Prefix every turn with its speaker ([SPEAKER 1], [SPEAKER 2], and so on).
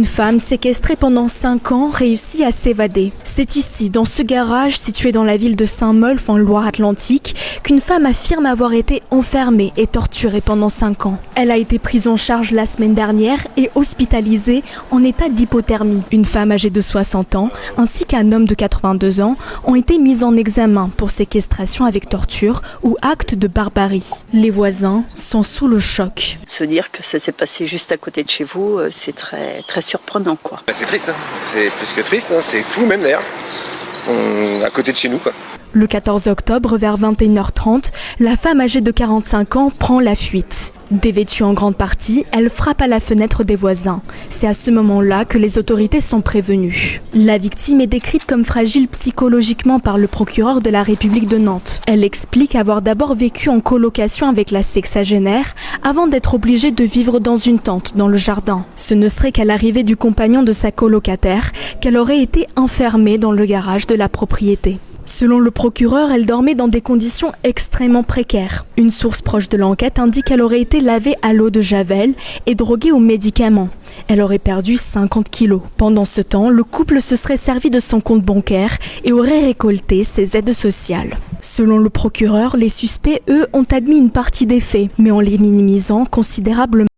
[SPEAKER 1] Une femme séquestrée pendant 5 ans réussit à s'évader. C'est ici, dans ce garage situé dans la ville de Saint-Molf en Loire-Atlantique, qu'une femme affirme avoir été enfermée et torturée pendant 5 ans. Elle a été prise en charge la semaine dernière et hospitalisée en état d'hypothermie. Une femme âgée de 60 ans ainsi qu'un homme de 82 ans ont été mis en examen pour séquestration avec torture ou acte de barbarie. Les voisins sont sous le choc.
[SPEAKER 2] Se dire que ça s'est passé juste à côté de chez vous, c'est très surprenant, quoi.
[SPEAKER 3] C'est triste, hein. C'est plus que triste, hein. C'est fou même d'ailleurs. À côté de chez nous, quoi.
[SPEAKER 1] Le 14 octobre, vers 21h30, la femme âgée de 45 ans prend la fuite. Dévêtue en grande partie, elle frappe à la fenêtre des voisins. C'est à ce moment-là que les autorités sont prévenues. La victime est décrite comme fragile psychologiquement par le procureur de la République de Nantes. Elle explique avoir d'abord vécu en colocation avec la sexagénaire avant d'être obligée de vivre dans une tente dans le jardin. Ce ne serait qu'à l'arrivée du compagnon de sa colocataire qu'elle aurait été enfermée dans le garage de la propriété. Selon le procureur, elle dormait dans des conditions extrêmement précaires. Une source proche de l'enquête indique qu'elle aurait été lavée à l'eau de Javel et droguée aux médicaments. Elle aurait perdu 50 kilos. Pendant ce temps, le couple se serait servi de son compte bancaire et aurait récolté ses aides sociales. Selon le procureur, les suspects, eux, ont admis une partie des faits, mais en les minimisant considérablement.